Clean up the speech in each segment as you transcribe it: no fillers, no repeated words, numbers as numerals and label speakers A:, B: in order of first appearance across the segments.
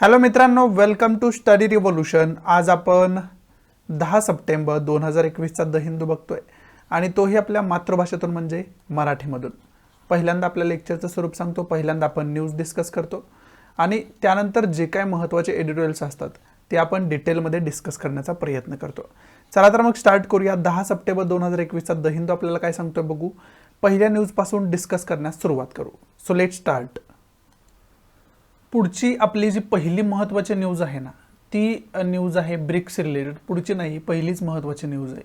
A: Hello मित्रांनो, welcome to study revolution. आज आपण 10 सप्टेंबर 2021चा द हिंदू बघतोय आणि तोही आपल्या मातृभाषेतून म्हणजे मराठीमधून। पहिल्यांदा आपल्या लेक्चरचं स्वरूप सांगतो, पहिल्यांदा आपण न्यूज डिस्कस करतो आणि त्यानंतर जे काय महत्त्वाचे एडिटोरियल्स असतात ते आपण डिटेलमध्ये डिस्कस करण्याचा प्रयत्न करतो। चला तर मग स्टार्ट करूया। 10 सप्टेंबर 2021चा द हिंदू आपल्याला काय सांगतोय बघू। पहिल्या न्यूजपासून डिस्कस करण्यास सुरुवात करू। So let start. पुढची आपली जी पहिली महत्त्वाची न्यूज आहे ना, ती न्यूज आहे ब्रिक्स रिलेटेड। पुढची नाही, पहिलीच महत्त्वाची न्यूज आहे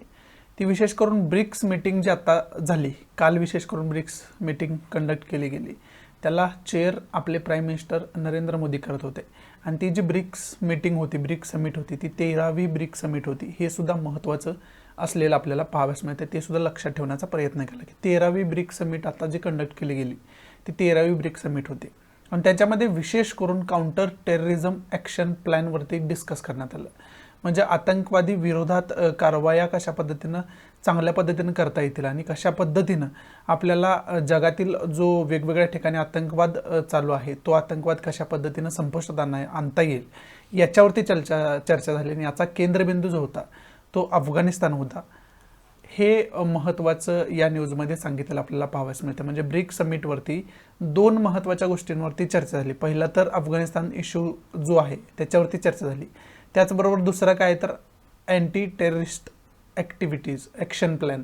A: ती। विशेष करून ब्रिक्स मीटिंग जी आता झाली काल, विशेष करून ब्रिक्स मीटिंग कंडक्ट केली गेली, त्याला चेअर आपले प्राईम मिनिस्टर नरेंद्र मोदी करत होते। आणि ती जी ब्रिक्स मीटिंग होती, ब्रिक्स समिट होती, ती 13वी ब्रिक्स समिट होती। हे सुद्धा महत्त्वाचं असलेलं आपल्याला पाहावयास मिळते, ते सुद्धा लक्षात ठेवण्याचा प्रयत्न केला की 13वी ब्रिक्स समिट आता जी कंडक्ट केली गेली ती 13वी ब्रिक्स समिट होती। आणि त्याच्यामध्ये विशेष करून काउंटर टेररिझम ॲक्शन प्लॅनवरती डिस्कस करण्यात आलं। म्हणजे आतंकवादी विरोधात कारवाया कशा पद्धतीनं चांगल्या पद्धतीनं करता येतील आणि कशा पद्धतीनं आपल्याला जगातील जो वेगवेगळ्या ठिकाणी आतंकवाद चालू आहे तो आतंकवाद कशा पद्धतीनं संपुष्टात आणता येईल याच्यावरती चर्चा झाली। आणि याचा केंद्रबिंदू जो होता तो अफगाणिस्तान होता। हे महत्त्वाचं या न्यूजमध्ये सांगितलेलं आपल्याला पाहावयास मिळतं। म्हणजे ब्रिक्स समिटवरती दोन महत्त्वाच्या गोष्टींवरती चर्चा झाली। पहिला तर अफगाणिस्तान इश्यू जो आहे त्याच्यावरती चर्चा झाली, त्याचबरोबर दुसरा काय तर anti terrorist activities action plan,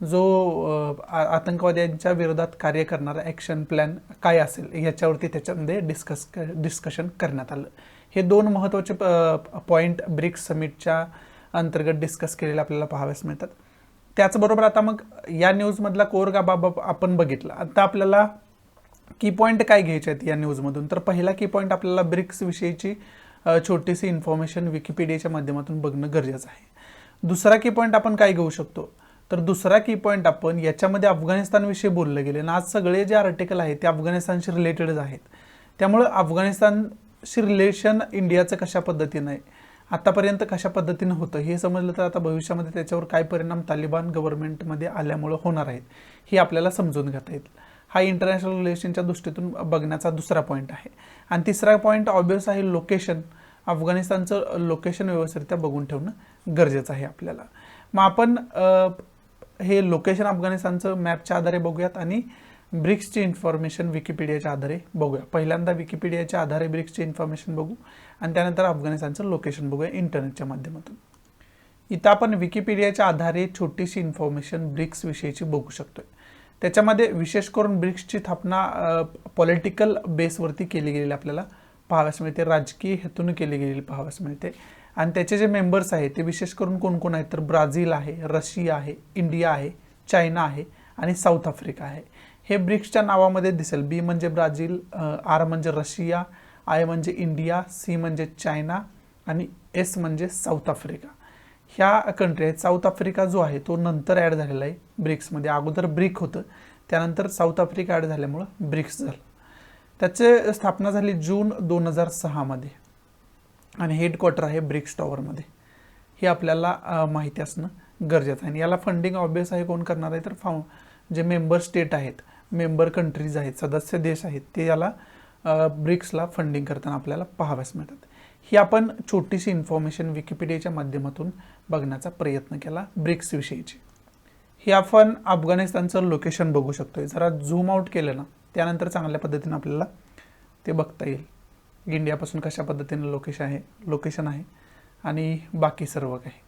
A: जो आतंकवाद्यांच्या विरोधात कार्य करणारा ॲक्शन प्लॅन काय असेल याच्यावरती त्याच्यामध्ये डिस्कशन करण्यात आलं। हे दोन महत्त्वाचे पॉईंट ब्रिक्स समिटच्या अंतर्गत डिस्कस केलेले आपल्याला पाहावयास मिळतात। त्याचबरोबर आता मग या न्यूजमधला कोर बाब आपण बघितला। आता आपल्याला की पॉईंट काय घ्यायचे आहेत या न्यूजमधून, तर पहिला की पॉईंट आपल्याला ब्रिक्स विषयीची छोटीशी इन्फॉर्मेशन विकिपीडियाच्या माध्यमातून बघणं गरजेचं आहे। दुसरा की पॉईंट आपण काय घेऊ शकतो, तर दुसरा की पॉईंट आपण याच्यामध्ये अफगाणिस्तानविषयी बोलले गेले आणि आज सगळे जे आर्टिकल आहेत ते अफगाणिस्तानशी रिलेटेडच आहेत। त्यामुळे अफगाणिस्तानशी रिलेशन इंडियाचं कशा पद्धतीनं आहे, आतापर्यंत कशा पद्धतीनं होतं हे समजलं तर आता भविष्यामध्ये त्याच्यावर काय परिणाम तालिबान गव्हर्नमेंटमध्ये आल्यामुळे होणार आहेत हे आपल्याला समजून घेता येईल। हा इंटरनॅशनल रिलेशनच्या दृष्टीतून बघण्याचा दुसरा पॉईंट आहे। आणि तिसरा पॉईंट ऑब्वियस आहे लोकेशन। अफगाणिस्तानचं लोकेशन व्यवस्थितरित्या बघून ठेवणं गरजेचं आहे आपल्याला। मग आपण हे लोकेशन अफगाणिस्तानचं मॅपच्या आधारे बघूयात आणि ब्रिक्सची इन्फॉर्मेशन विकिपीडियाच्या आधारे बघूया। पहिल्यांदा विकिपीडियाच्या आधारे ब्रिक्सची इन्फॉर्मेशन बघू आणि त्यानंतर अफगाणिस्तानचं लोकेशन बघूया इंटरनेटच्या माध्यमातून। इथं आपण विकिपीडियाच्या आधारे छोटीशी इन्फॉर्मेशन ब्रिक्स विषयीची बघू शकतोय। त्याच्यामध्ये विशेष करून ब्रिक्सची स्थापना पॉलिटिकल बेसवरती केली गेलेली आपल्याला पाहावयास मिळते, राजकीय हेतून केली गेलेली पाहावयास मिळते। आणि त्याचे जे मेंबर्स आहेत ते विशेष करून कोण कोण आहेत, तर ब्राझील आहे, रशिया आहे, इंडिया आहे, चायना आहे आणि साऊथ आफ्रिका आहे। हे ब्रिक्सच्या नावामध्ये दिसेल। बी म्हणजे ब्राझील, आर म्हणजे रशिया, आय म्हणजे इंडिया, सी म्हणजे चायना आणि एस म्हणजे साऊथ आफ्रिका। ह्या कंट्री आहेत। साऊथ आफ्रिका जो आहे तो नंतर ॲड झालेला आहे ब्रिक्समध्ये। अगोदर ब्रिक होतं, त्यानंतर साऊथ आफ्रिका ॲड झाल्यामुळं ब्रिक्स झालं। त्याची स्थापना झाली जून 2006 मध्ये आणि हेडक्वार्टर आहे ब्रिक्स टॉवरमध्ये। हे आपल्याला माहिती असणं गरजेचं आहे। आणि याला फंडिंग ऑब्वियस आहे कोण करणार आहे, तर जे मेंबर स्टेट आहेत, मेंबर कंट्रीज आहेत, सदस्य देश आहेत, ते याला ब्रिक्सला फंडिंग करताना आपल्याला पाहाव्यास मिळतात। ही आपण छोटीशी इन्फॉर्मेशन विकिपीडियाच्या माध्यमातून बघण्याचा प्रयत्न केला ब्रिक्स विषयीची। हे आपण अफगाणिस्तानचं लोकेशन बघू शकतोय। जरा झूम आउट केलं ना त्यानंतर चांगल्या पद्धतीने आपल्याला ते बघता येईल। इंडियापासून कशा पद्धतीने लोकेशन आहे आणि बाकी सर्व काही।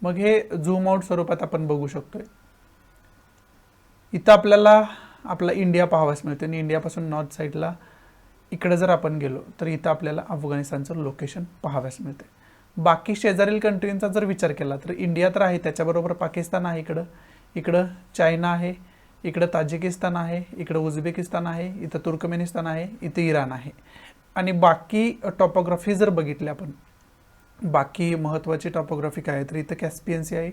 A: मग हे झूम आउट स्वरूपात आपण बघू शकतोय। इथं आपल्याला आपला इंडिया पाहावयास मिळतो आणि इंडियापासून नॉर्थ साईडला इकडे जर आपण गेलो तर इथं आपल्याला अफगाणिस्तानचं लोकेशन पाहावयास मिळते। बाकी शेजारील कंट्रींचा जर विचार केला तर इंडिया तर आहे, त्याच्याबरोबर पाकिस्तान आहे, इकडं चायना आहे, इकडं ताजिकिस्तान आहे, इकडं उझबेकिस्तान आहे, इथं तुर्कमेनिस्तान आहे, इथं इराण आहे। आणि बाकी टॉपोग्राफी जर बघितली आपण, बाकी महत्त्वाची टॉपोग्राफी काय आहे, तर इथं कॅस्पियन सी आहे,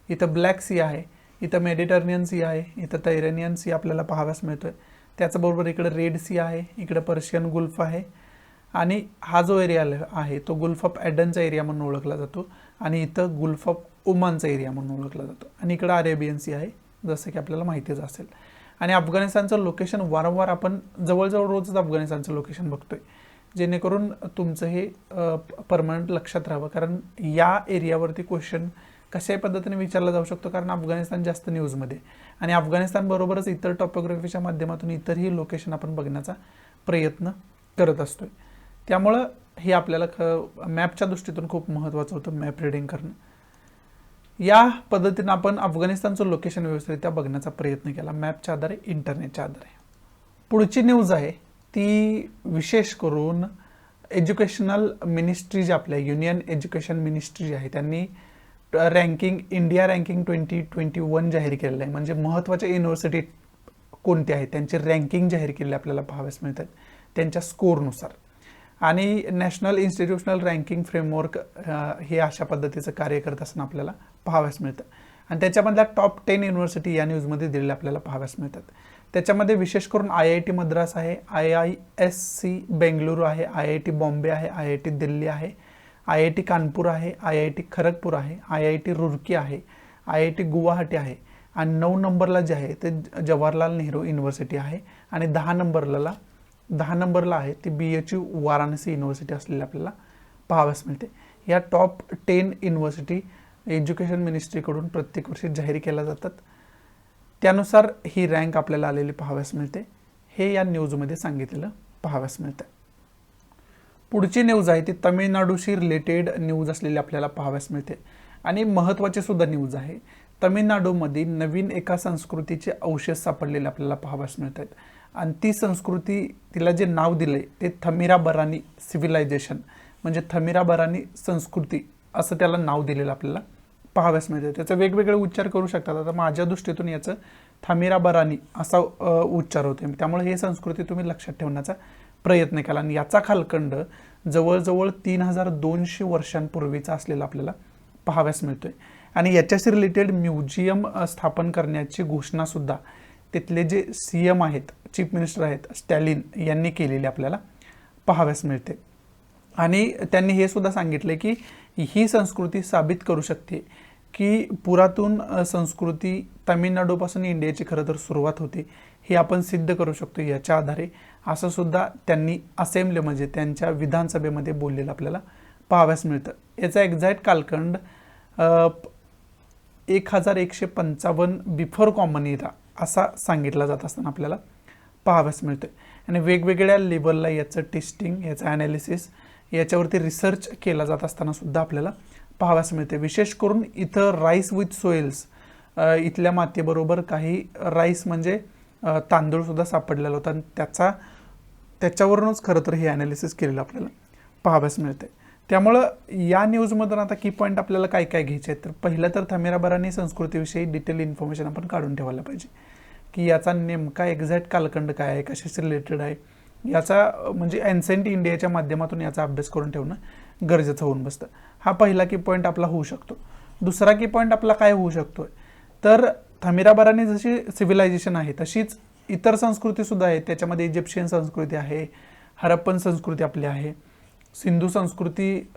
A: इथं ब्लॅक सी आहे, इथं मेडिटरेनियन सी आहे, इथं तैरेनियन सी आपल्याला पाहावयास मिळतोय। त्याचबरोबर इकडे रेड सी आहे, इकडे पर्शियन गुल्फ आहे आणि हा जो एरिया आहे तो गुल्फ ऑफ ॲडनचा एरिया म्हणून ओळखला जातो आणि इथं गुल्फ ऑफ ओमानचा एरिया म्हणून ओळखला जातो आणि इकडे अरेबियन सी आहे, जसं की आपल्याला माहितीच असेल। आणि अफगाणिस्तानचं लोकेशन वारंवार आपण जवळजवळ रोजच अफगाणिस्तानचं लोकेशन बघतोय। जेणेकरून तुमचं हे परमनंट लक्षात राहावं, कारण या एरियावरती क्वेश्चन कशाही पद्धतीने विचारला जाऊ शकतो, कारण अफगाणिस्तान जास्त न्यूजमध्ये, आणि अफगाणिस्तानबरोबरच इतर टॉपोग्राफीच्या माध्यमातून इतरही लोकेशन आपण बघण्याचा प्रयत्न करत असतोय. त्यामुळं हे आपल्याला मॅपच्या दृष्टीतून खूप महत्त्वाचं होतं, मॅप रिडिंग करणं. या पद्धतीनं आपण अफगाणिस्तानचं लोकेशन व्यवस्थितरित्या बघण्याचा प्रयत्न केला मॅपच्या आधारे, इंटरनेटच्या आधारे. पुढची न्यूज आहे ती विशेष करून एज्युकेशनल मिनिस्ट्री जी आपल्या युनियन एज्युकेशन मिनिस्ट्री जी आहे त्यांनी इंडिया रँकिंग 2021 जाहीर केलेलं आहे. म्हणजे महत्त्वाच्या युनिव्हर्सिटी कोणत्या आहेत त्यांची रँकिंग जाहीर केलेली आपल्याला पाहाव्यास मिळतात त्यांच्या स्कोरनुसार. आणि नॅशनल इन्स्टिट्यूशनल रँकिंग फ्रेमवर्क हे अशा पद्धतीचं कार्य करत असताना आपल्याला पाहाव्यास मिळतं. आणि त्याच्यामधल्या टॉप 10 युनिव्हर्सिटी या न्यूजमध्ये दिलेल्या आपल्याला पाहाव्यास मिळतात. त्याच्यामध्ये विशेष करून IIT मद्रास आहे, IISc बेंगलुरू आहे, IIT बॉम्बे आहे, IIT दिल्ली आहे, IIT कानपूर आहे, IIT खरगपूर आहे, IIT रुर्की आहे, IIT गुवाहाटी आहे, आणि 9 नंबरला जे आहे ते जवाहरलाल नेहरू युनिव्हर्सिटी आहे, आणि 10 नंबरला आहे ती BHU वाराणसी युनिव्हर्सिटी असलेली आपल्याला पाहाव्यास मिळते. या टॉप 10 युनिव्हर्सिटी एज्युकेशन मिनिस्ट्रीकडून प्रत्येक वर्षी जाहीर केल्या जातात. त्यानुसार ही रँक आपल्याला आलेली पाहाव्यास मिळते. हे या न्यूजमध्ये सांगितलेलं पाहाव्यास मिळतं. पुढची न्यूज आहे ती तमिळनाडूशी रिलेटेड न्यूज असलेली आपल्याला पाहाव्यास मिळते, आणि महत्त्वाची सुद्धा न्यूज आहे. तमिळनाडूमध्ये नवीन एका संस्कृतीचे अवशेष सापडलेले आपल्याला पाहाव्यास मिळत आहेत, आणि ती संस्कृती, तिला जे नाव दिलंय ते थमिराबरानी सिव्हिलायझेशन, म्हणजे थमिराबरानी संस्कृती असं त्याला नाव दिलेलं आपल्याला पाहाव्यास मिळतं. त्याचे वेगवेगळे उच्चार करू शकतात. आता माझ्या दृष्टीतून याचं थमिराबरानी असा उच्चार होते, त्यामुळे ही संस्कृती तुम्ही लक्षात ठेवण्याचा प्रयत्न केला. आणि याचा कालखंड जवळजवळ 3200 वर्षांपूर्वीचा असलेला आपल्याला पाहाव्यास मिळतोय. आणि याच्याशी रिलेटेड म्युझियम स्थापन करण्याची घोषणा सुद्धा तिथले जे CM आहेत, चीफ मिनिस्टर आहेत, स्टॅलिन यांनी केलेली आपल्याला पाहाव्यास मिळते. आणि त्यांनी हे सुद्धा सांगितले की ही संस्कृती साबित करू शकते की पुरातन संस्कृती तमिळनाडूपासून इंडियाची खरं तर सुरुवात होती, हे आपण सिद्ध करू शकतो याच्या आधारे, असं सुद्धा त्यांनी असेंब्ली म्हणजे त्यांच्या विधानसभेमध्ये बोललेलं आपल्याला पाहाव्यास मिळतं. याचा एक्झॅक्ट कालखंड 1155 बिफोर कॉमन इरा असा सांगितला जात असताना आपल्याला पाहाव्यास मिळतोय. आणि वेगवेगळ्या लेवलला याचं टेस्टिंग, याचं ॲनालिसिस, याच्यावरती रिसर्च केला जात असताना सुद्धा आपल्याला पाहाव्यास मिळते. विशेष करून इथं राईस विथ सोइल्स, इथल्या मातीबरोबर काही राईस म्हणजे तांदूळ सुद्धा सापडलेला होता, आणि त्याच्यावरूनच खरं तर हे ॲनालिसिस केलेलं आपल्याला पाहाव्यास मिळते. त्यामुळं या न्यूजमधून आता की पॉईंट आपल्याला काय काय घ्यायचे आहेत, तर पहिलं तर थमिराबरानी संस्कृतीविषयी डिटेल इन्फॉर्मेशन आपण काढून ठेवायला पाहिजे की याचा नेमका एक्झॅक्ट कालखंड काय आहे, कशाशी रिलेटेड आहे, याचा म्हणजे एन्सेंट इंडियाच्या माध्यमातून याचा अभ्यास करून ठेवणं गरजेचं होऊन बसतं. हा पहिला की पॉईंट आपला होऊ शकतो. दुसरा की पॉईंट आपला काय होऊ शकतो, तर थमिराबरानी जशी सिव्हिलायझेशन आहे तशीच इतर संस्कृतीसुद्धा आहे. त्याच्यामध्ये इजिप्शियन संस्कृती आहे, हरप्पन संस्कृती आपली आहे, सिंधू संस्कृती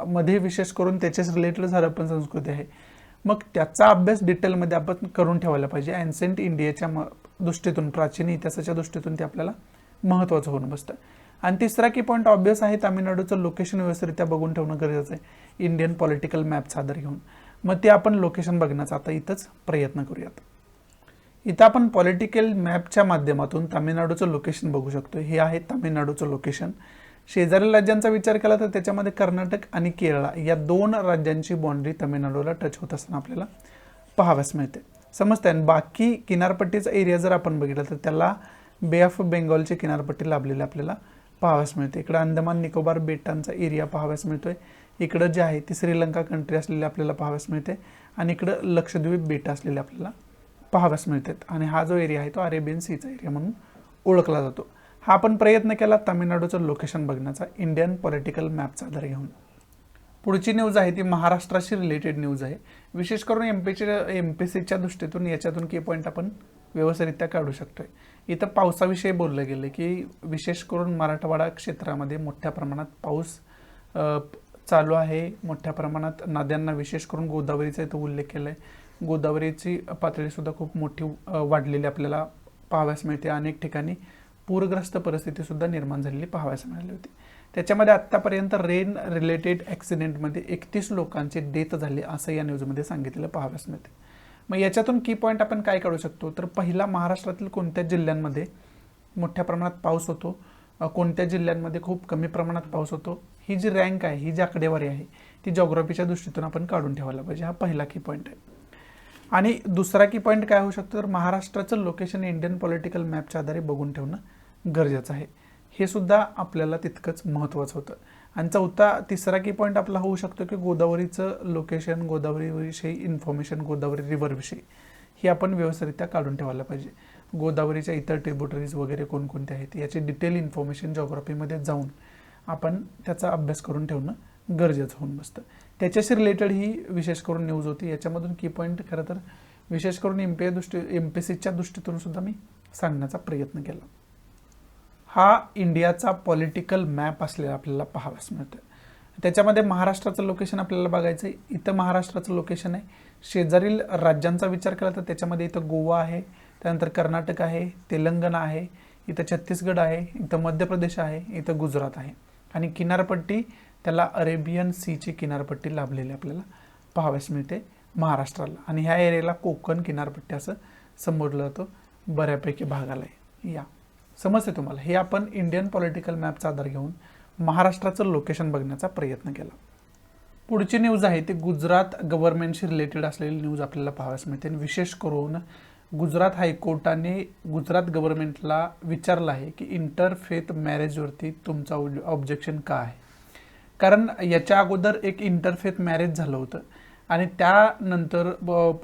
A: मध्ये विशेष करून त्याच्याच रिलेटेड हरप्पन संस्कृती आहे. मग त्याचा अभ्यास डिटेलमध्ये आपण करून ठेवायला पाहिजे. एन्सेंट इंडियाच्या दृष्टीतून, प्राचीन इतिहासाच्या दृष्टीतून ते आपल्याला महत्त्वाचं होऊन बसतं. आणि तिसरा की पॉईंट ऑब्वियस आहे, तामिळनाडूचं लोकेशन व्यवस्थितरित्या बघून ठेवणं गरजेचं आहे इंडियन पॉलिटिकल मॅपचा आधार घेऊन. मग ते आपण लोकेशन बघण्याचा आता इथंच प्रयत्न करूयात. इथं आपण पॉलिटिकल मॅपच्या माध्यमातून तामिळनाडूचं लोकेशन बघू शकतो. हे आहे तामिळनाडूचं लोकेशन. शेजारील राज्यांचा विचार केला तर त्याच्यामध्ये कर्नाटक आणि केरळ या 2 राज्यांची बाउंड्री तामिळनाडूला टच होत असताना आपल्याला पाहाव्यास मिळते. समजते. आणि बाकी किनारपट्टीचा एरिया जर आपण बघितला तर त्याला बे ऑफ बेंगॉलची किनारपट्टी लाभलेली आपल्याला पाहाव्यास मिळते. इकडं अंदमान निकोबार बेटांचा एरिया पाहाव्यास मिळतोय. इकडं जे आहे ती श्रीलंका कंट्री असलेली आपल्याला पाहाव्यास मिळते, आणि इकडं लक्षद्वीप बेट असलेले आपल्याला पाहाव्यास मिळतात. आणि हा जो एरिया आहे तो अरेबियन सीचा एरिया म्हणून ओळखला जातो. हा आपण प्रयत्न केला तामिळनाडूचं लोकेशन बघण्याचा इंडियन पॉलिटिकल मॅपचा आधार घेऊन. पुढची न्यूज आहे ती महाराष्ट्राशी रिलेटेड न्यूज आहे. विशेष करून MPSCच्या दृष्टीतून याच्यातून की पॉईंट आपण व्यवस्थितरित्या काढू शकतोय. इथं पावसाविषयी बोललं गेलं की विशेष करून मराठवाडा क्षेत्रामध्ये मोठ्या प्रमाणात पाऊस चालू आहे. मोठ्या प्रमाणात नद्यांना, विशेष करून गोदावरीचा इथं उल्लेख केला आहे. गोदावरीची पातळीसुद्धा खूप मोठी वाढलेली आपल्याला पाहाव्यास मिळते. अनेक ठिकाणी पूरग्रस्त परिस्थितीसुद्धा निर्माण झालेली पाहावयास मिळाली होती. त्याच्यामध्ये आत्तापर्यंत रेन रिलेटेड ॲक्सिडेंटमध्ये 31 लोकांचे डेथ झाले असं या न्यूजमध्ये सांगितलेलं पाहावयास मिळते. मग याच्यातून की पॉईंट आपण काय काढू शकतो, तर पहिला महाराष्ट्रातील कोणत्या जिल्ह्यांमध्ये मोठ्या प्रमाणात पाऊस होतो, कोणत्या जिल्ह्यांमध्ये खूप कमी प्रमाणात पाऊस होतो, ही जी रँक आहे, ही जी आकडेवारी आहे ती जॉग्राफीच्या दृष्टीतून आपण काढून ठेवायला पाहिजे. हा पहिला की पॉईंट आहे. आणि दुसरा की पॉईंट काय होऊ शकतो, तर महाराष्ट्राचं लोकेशन इंडियन पॉलिटिकल मॅपच्या आधारे बघून ठेवणं गरजेचं आहे. हे सुद्धा आपल्याला तितकंच महत्त्वाचं होतं. आणि तिसरा की पॉईंट आपला होऊ शकतो की गोदावरीचं लोकेशन, गोदावरीविषयी इन्फॉर्मेशन, गोदावरी रिव्हरविषयी ही आपण व्यवस्थितरित्या काढून ठेवायला पाहिजे. गोदावरीच्या इतर ट्रिब्युटरीज वगैरे कोणकोणते आहेत याची डिटेल इन्फॉर्मेशन जॉग्राफीमध्ये जाऊन आपण त्याचा अभ्यास करून ठेवणं गरजेचं होऊन बसतं. त्याच्याशी रिलेटेड ही विशेष करून न्यूज होती. याच्यामधून की पॉईंट खरं तर विशेष करून MPSCच्या दृष्टीतून सुद्धा मी सांगण्याचा प्रयत्न केला. हा इंडियाचा पॉलिटिकल मॅप असलेला आपल्याला पाहावयास मिळतं. त्याच्यामध्ये महाराष्ट्राचं लोकेशन आपल्याला बघायचं आहे. इथं महाराष्ट्राचं लोकेशन आहे. शेजारील राज्यांचा विचार केला तर त्याच्यामध्ये इथं गोवा आहे, त्यानंतर कर्नाटक आहे, तेलंगणा आहे, इथं छत्तीसगड आहे, इथं मध्य प्रदेश आहे, इथं गुजरात आहे. आणि किनारपट्टी त्याला अरेबियन सीची किनारपट्टी लाभलेली आपल्याला पाहावयास मिळते महाराष्ट्राला. आणि ह्या एरियाला कोकण किनारपट्टी असं संबोधलं जातं बऱ्यापैकी भागाला आहे. या समजते तुम्हाला. हे आपण इंडियन पॉलिटिकल मॅपचा आधार घेऊन महाराष्ट्राचं लोकेशन बघण्याचा प्रयत्न केला. पुढची न्यूज आहे ती गुजरात गव्हर्नमेंटशी रिलेटेड असलेली न्यूज आपल्याला पाहावयास मिळते. आणि विशेष करून गुजरात हायकोर्टाने गुजरात गव्हर्नमेंटला विचारलं आहे की इंटरफेथ मॅरेजवरती तुमचा ऑब्जेक्शन का आहे. कारण याच्या अगोदर एक इंटरफेथ मॅरेज झालं होतं आणि त्यानंतर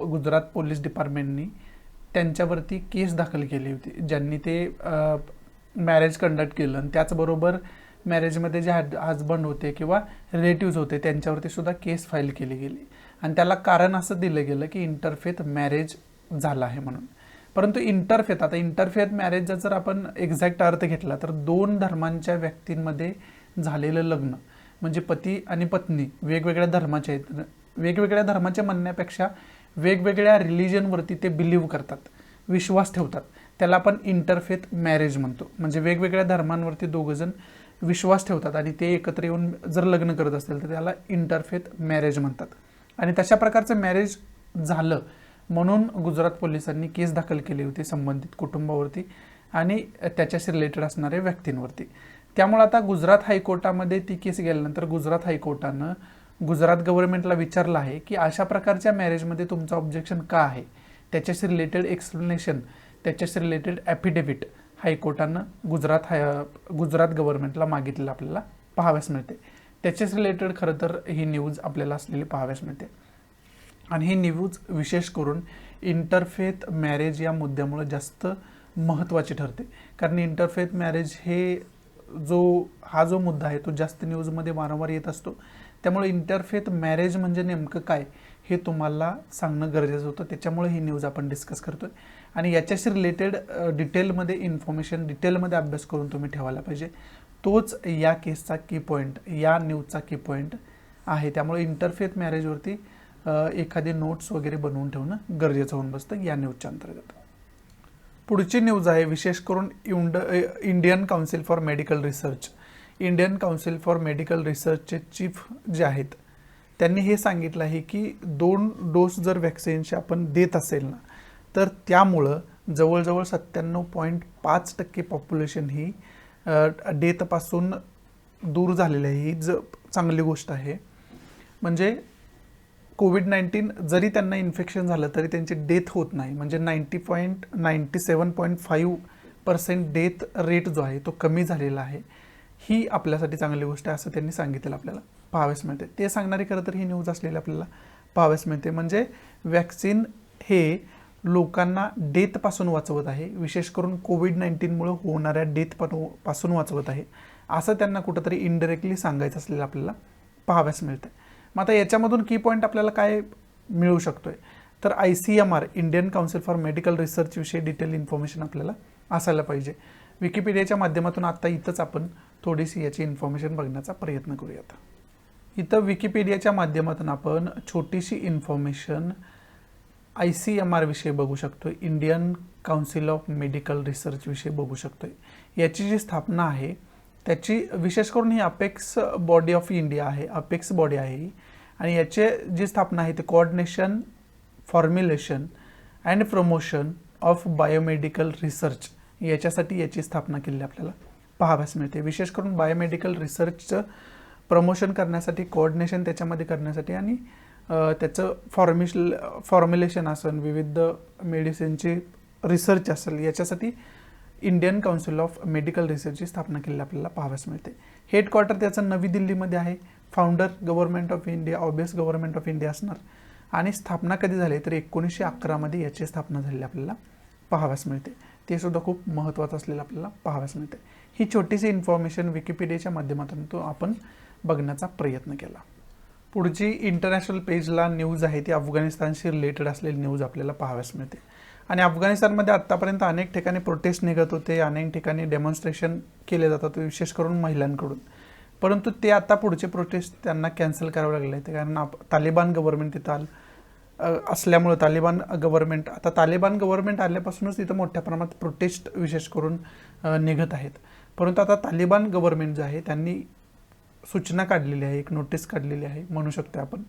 A: गुजरात पोलीस डिपार्टमेंटनी त्यांच्यावरती केस दाखल केली होती, ज्यांनी ते मॅरेज कंडक्ट केलं. आणि त्याचबरोबर मॅरेजमध्ये जे हजबंड होते किंवा रिलेटिव्स होते त्यांच्यावरती सुद्धा केस फाईल केली गेली. आणि त्याला कारण असं दिलं गेलं की इंटरफेथ मॅरेज झाला आहे म्हणून. परंतु इंटरफेथ मॅरेजचा जर आपण एक्झॅक्ट अर्थ घेतला तर दोन धर्मांच्या व्यक्तींमध्ये झालेलं लग्न, म्हणजे पती आणि पत्नी वेगवेगळ्या धर्माचे आहेत. वेगवेगळ्या धर्माचे म्हणण्यापेक्षा वेगवेगळ्या रिलिजनवरती ते बिलीव्ह करतात, विश्वास ठेवतात, त्याला आपण इंटरफेथ मॅरेज म्हणतो. म्हणजे वेगवेगळ्या धर्मांवरती दोघंजण विश्वास ठेवतात आणि ते एकत्र येऊन जर लग्न करत असतील तर त्याला इंटरफेथ मॅरेज म्हणतात. आणि तशा प्रकारचं मॅरेज झालं म्हणून गुजरात पोलिसांनी केस दाखल केली होती संबंधित कुटुंबावरती आणि त्याच्याशी रिलेटेड असणाऱ्या व्यक्तींवरती. त्यामुळे आता गुजरात हायकोर्टामध्ये ती केस गेल्यानंतर गुजरात हायकोर्टानं गुजरात गव्हर्नमेंटला विचारलं आहे की अशा प्रकारच्या मॅरेजमध्ये तुमचं ऑब्जेक्शन का आहे, त्याच्याशी रिलेटेड एक्सप्लेनेशन, त्याच्याशी रिलेटेड ॲफिडेव्हिट हायकोर्टानं गुजरात गव्हर्नमेंटला मागितलेलं आपल्याला पाहाव्यास मिळते. त्याच्याशी रिलेटेड खरं तर ही न्यूज आपल्याला असलेली पाहाव्यास मिळते. आणि ही न्यूज विशेष करून इंटरफेथ मॅरेज या मुद्द्यामुळे जास्त महत्त्वाची ठरते. कारण इंटरफेथ मॅरेज हा जो मुद्दा आहे तो जास्त न्यूजमध्ये वारंवार येत असतो. त्यामुळे इंटरफेथ मॅरेज म्हणजे नेमकं काय हे तुम्हाला सांगणं गरजेचं होतं. त्याच्यामुळे ही न्यूज आपण डिस्कस करतोय. आणि याच्याशी रिलेटेड डिटेलमध्ये इन्फॉर्मेशन, डिटेलमध्ये अभ्यास करून तुम्ही ठेवायला पाहिजे. तोच या केसचा की पॉईंट, या न्यूजचा की पॉईंट आहे. त्यामुळे इंटरफेथ मॅरेजवरती एखादी नोट्स वगैरे बनवून ठेवणं गरजेचं होऊन बसतं या न्यूजच्या अंतर्गत. पुढची न्यूज आहे विशेष करून Indian council for medical research. Indian council for medical रिसर्चचे चीफ जे आहेत त्यांनी हे सांगितलं आहे की 2 डोस जर वॅक्सिनचे आपण देत असेल ना तर त्यामुळं जवळजवळ 97.5% पॉप्युलेशन ही डेथपासून दूर झालेली आहे. ही चांगली गोष्ट आहे. म्हणजे कोविड-19 जरी त्यांना इन्फेक्शन झालं तरी त्यांची डेथ होत नाही. म्हणजे 97.5% डेथ रेट जो आहे तो कमी झालेला आहे. ही आपल्यासाठी चांगली गोष्ट आहे असं त्यांनी सांगितलेलं आपल्याला पाहाव्यास मिळते. ते सांगणारी खरं तर ही न्यूज असलेली आपल्याला पाहाव्यास मिळते. म्हणजे वॅक्सिन हे लोकांना डेथपासून वाचवत आहे, विशेष करून कोविड-19मुळे होणाऱ्या डेथपासून वाचवत आहे असं त्यांना कुठंतरी इनडायरेक्टली सांगायचं असलेलं आपल्याला पाहाव्यास मिळतं. मग आता याच्यामधून की पॉईंट आपल्याला काय मिळू शकतोय, तर ICMR Indian council for medical research विषयी डिटेल इन्फॉर्मेशन आपल्याला असायला पाहिजे. विकिपीडियाच्या माध्यमातून आता इथंच आपण थोडीशी याची इन्फॉर्मेशन बघण्याचा प्रयत्न करूयात. इथं विकिपीडियाच्या माध्यमातून आपण छोटीशी इन्फॉर्मेशन ICMR विषयी बघू शकतोय, Indian council of medical research विषयी बघू शकतोय. याची जी स्थापना आहे त्याची विशेष करून ही अपेक्स बॉडी ऑफ इंडिया आहे, अपेक्स बॉडी आहे ही, आणि याची जी स्थापना आहे ते coordination formulation and promotion of biomedical research याच्यासाठी याची स्थापना केलेली आपल्याला पाहाव्यास मिळते. विशेष करून बायोमेडिकल रिसर्चचं प्रमोशन करण्यासाठी, कोऑर्डिनेशन त्याच्यामध्ये करण्यासाठी आणि त्याचं फॉर्म्युलेशन असेल, विविध मेडिसिनची रिसर्च असेल, याच्यासाठी इंडियन काउन्सिल ऑफ मेडिकल रिसर्चची स्थापना केलेली आपल्याला पाहाव्यास मिळते. हेडक्वार्टर त्याचं नवी दिल्लीमध्ये आहे. Founder government of India, obvious government of India असणार. आणि स्थापना कधी झाली तर 1911 याची स्थापना झालेली आपल्याला पाहाव्यास मिळते. ते सुद्धा खूप महत्त्वाचं असलेलं आपल्याला पाहाव्यास मिळते. ही छोटीशी इन्फॉर्मेशन विकिपीडियाच्या माध्यमातून तो आपण बघण्याचा प्रयत्न केला. पुढची इंटरनॅशनल पेजला न्यूज आहे ती अफगाणिस्तानशी रिलेटेड असलेली न्यूज आपल्याला पाहाव्यास मिळते. आणि अफगाणिस्तानमध्ये आत्तापर्यंत अनेक ठिकाणी प्रोटेस्ट निघत होते, अनेक ठिकाणी डेमॉन्स्ट्रेशन केले जातात विशेष करून महिलांकडून. परंतु ते आता पुढचे प्रोटेस्ट त्यांना कॅन्सल करावे लागले आहेत, कारण तालिबान गव्हर्नमेंट तिथं असल्यामुळे तालिबान गव्हर्नमेंट आल्यापासूनच तिथं मोठ्या प्रमाणात प्रोटेस्ट विशेष करून निघत आहेत. परंतु आता तालिबान गव्हर्नमेंट जे आहे त्यांनी सूचना काढलेली आहे, एक नोटीस काढलेली आहे म्हणू शकतो आपण,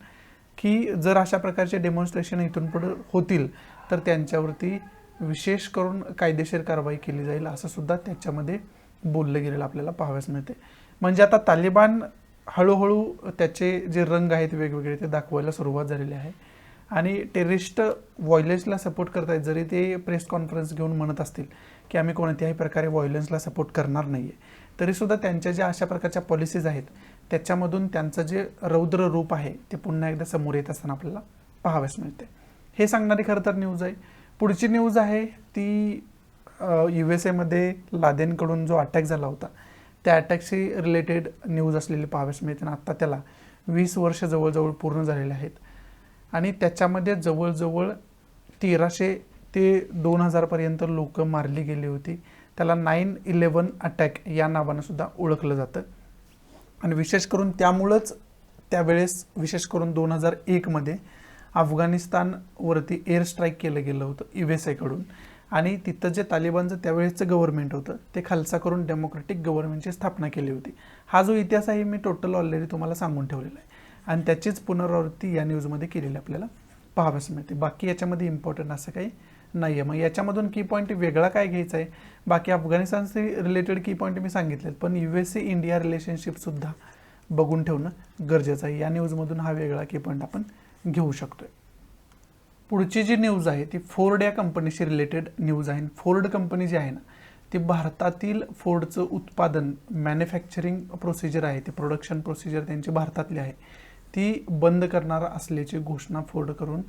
A: की जर अशा प्रकारचे डेमॉन्स्ट्रेशन इथून पुढे होतील तर त्यांच्यावरती विशेष करून कायदेशीर कारवाई केली जाईल असं सुद्धा त्याच्यामध्ये बोललं गेलेलं आपल्याला पाहाव्यास मिळते. म्हणजे आता तालिबान हळूहळू त्याचे जे रंग आहेत वेगवेगळे ते दाखवायला सुरुवात झालेली आहे आणि टेररिस्ट व्हायलन्सला सपोर्ट करत आहेत. जरी ते प्रेस कॉन्फरन्स घेऊन म्हणत असतील की आम्ही कोणत्याही प्रकारे व्हायलन्सला सपोर्ट करणार नाही आहे, तरीसुद्धा त्यांच्या ज्या अशा प्रकारच्या पॉलिसीज आहेत त्याच्यामधून त्यांचं जे रौद्र रूप आहे ते पुन्हा एकदा समोर येत असताना आपल्याला पाहाव्यास मिळते. हे सांगणारी खरं तर न्यूज आहे. पुढची न्यूज आहे ती USA लादेनकडून जो अटॅक झाला होता त्या अटॅकशी रिलेटेड न्यूज असलेली पाहाव्यास मिळते. आणि आत्ता त्याला 20 वर्ष जवळजवळ पूर्ण झालेले आहेत आणि त्याच्यामध्ये जवळजवळ 1300 ते 2000 पर्यंत लोक मारली गेली होती. त्याला 9/11 अटॅक या नावानं सुद्धा ओळखलं जातं. आणि विशेष करून त्यामुळंच त्यावेळेस विशेष करून 2001 अफगाणिस्तानवरती एअर स्ट्राईक केलं गेलं होतं USA कडून. आणि तिथं जे तालिबानचं त्यावेळेसचं गव्हर्नमेंट होतं ते खालसा करून डेमोक्रेटिक गव्हर्नमेंटची स्थापना केली होती. हा जो इतिहास आहे मी टोटल ऑलरेडी तुम्हाला सांगून ठेवलेला आहे आणि त्याचीच पुनरावृत्ती या न्यूजमध्ये केलेली आपल्याला पाहाव्यास मिळते. बाकी याच्यामध्ये इम्पॉर्टंट असं काही नाही आहे. मग याच्यामधून की पॉईंट वेगळा काय घ्यायचा आहे, बाकी अफगाणिस्तानशी रिलेटेड की पॉईंट मी सांगितलेत, पण USA इंडिया रिलेशनशिपसुद्धा बघून ठेवणं गरजेचं आहे. या न्यूजमधून हा वेगळा की पॉईंट आपण घेऊ शकतोय. पुढची जी न्यूज आहे ती फोर्ड या कंपनीशी रिलेटेड न्यूज आहे. फोर्ड कंपनी जी आहे ना ती भारतातील फोर्डचं उत्पादन मॅन्युफॅक्चरिंग प्रोसिजर आहे, ती प्रोडक्शन प्रोसिजर त्यांची भारतातली आहे ती बंद करणार असल्याची घोषणा फोर्ड करून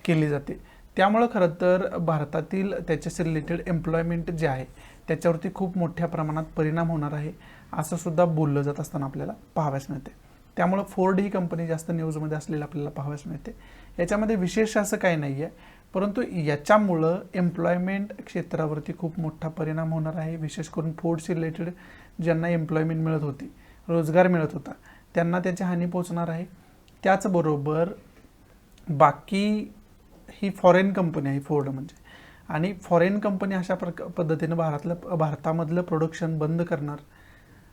A: केली जाते. त्यामुळं खरं तर भारतातील त्याच्याशी रिलेटेड एम्प्लॉयमेंट जे आहे त्याच्यावरती खूप मोठ्या प्रमाणात परिणाम होणार आहे असं सुद्धा बोललं जात असताना आपल्याला पाहाव्यास मिळते. त्यामुळं फोर्ड ही कंपनी जास्त न्यूजमध्ये असलेलं आपल्याला पाहाव्यास मिळते. याच्यामध्ये विशेष असं काही नाही आहे, परंतु याच्यामुळं एम्प्लॉयमेंट क्षेत्रावरती खूप मोठा परिणाम होणार आहे. विशेष करून फोर्डशी रिलेटेड ज्यांना एम्प्लॉयमेंट मिळत होती, रोजगार मिळत होता, त्यांना त्याची हानी पोचणार आहे. त्याचबरोबर बाकी ही फॉरेन कंपनी आहे फोर्ड म्हणजे, आणि फॉरेन कंपनी अशा पद्धतीनं भारतामधलं प्रोडक्शन बंद करणार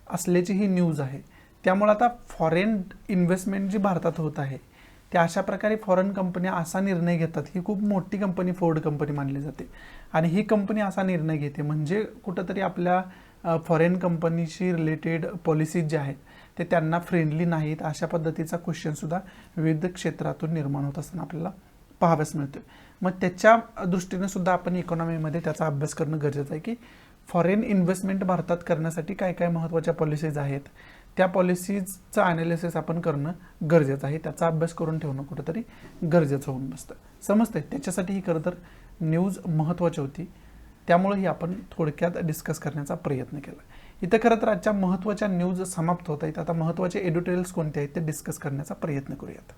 A: असल्याची ही न्यूज आहे. त्यामुळे आता फॉरेन इन्व्हेस्टमेंट जी भारतात होत आहे त्या अशा प्रकारे फॉरेन कंपन्या असा निर्णय घेतात. ही खूप मोठी कंपनी फोर्ड कंपनी मानली जाते आणि ही कंपनी असा निर्णय घेते म्हणजे कुठंतरी आपल्या फॉरेन कंपनीशी रिलेटेड पॉलिसीज ज्या आहेत ते त्यांना फ्रेंडली नाहीत अशा पद्धतीचा क्वेश्चनसुद्धा विविध क्षेत्रातून निर्माण होत असताना आपल्याला पाहाव्यास मिळतो. मग त्याच्या दृष्टीने सुद्धा आपण इकॉनॉमीमध्ये त्याचा अभ्यास करणं गरजेचं आहे की फॉरेन इन्व्हेस्टमेंट भारतात करण्यासाठी काय काय महत्त्वाच्या पॉलिसीज आहेत, त्या पॉलिसीजचं ॲनालिसिस आपण करणं गरजेचं आहे. त्याचा अभ्यास करून ठेवणं कुठंतरी गरजेचं होऊन बसतं. समजतंय, त्याच्यासाठी ही खरं तर न्यूज महत्त्वाची होती, त्यामुळे ही आपण थोडक्यात डिस्कस करण्याचा प्रयत्न केला. इथं खरं तर आजच्या महत्त्वाच्या न्यूज समाप्त होत आहेत. आता महत्त्वाचे एडिटोरियल्स कोणते आहेत ते डिस्कस करण्याचा प्रयत्न करूयात.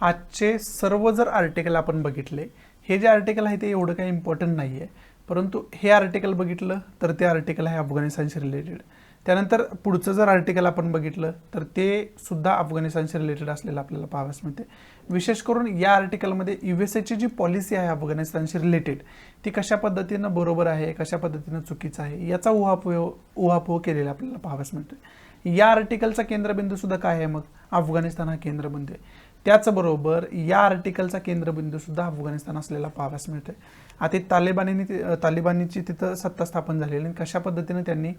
A: आजचे सर्व जर आर्टिकल आपण बघितले, हे जे आर्टिकल आहे ते एवढं काही इम्पॉर्टंट नाही आहे, परंतु हे आर्टिकल बघितलं तर ते आर्टिकल आहे अफगाणिस्तानशी रिलेटेड. त्यानंतर पुढचं जर आर्टिकल आपण बघितलं तर ते सुद्धा अफगाणिस्तानशी रिलेटेड असलेलं आपल्याला पाहावयास मिळते. विशेष करून या आर्टिकलमध्ये यूएसएची जी पॉलिसी आहे अफगाणिस्तानशी रिलेटेड ती कशा पद्धतीनं बरोबर आहे, कशा पद्धतीनं चुकीचं आहे याचा उहापोह केलेला आपल्याला पाहावयास मिळतोय. या आर्टिकलचा केंद्रबिंदू सुद्धा काय आहे, मग अफगाणिस्तान हा केंद्रबिंदू आहे. त्याचबरोबर या आर्टिकलचा केंद्रबिंदू सुद्धा अफगाणिस्तान असलेला पाहावयास मिळतोय. आता तालिबानीची तिथं सत्ता स्थापन झालेली आणि कशा पद्धतीने त्यांनी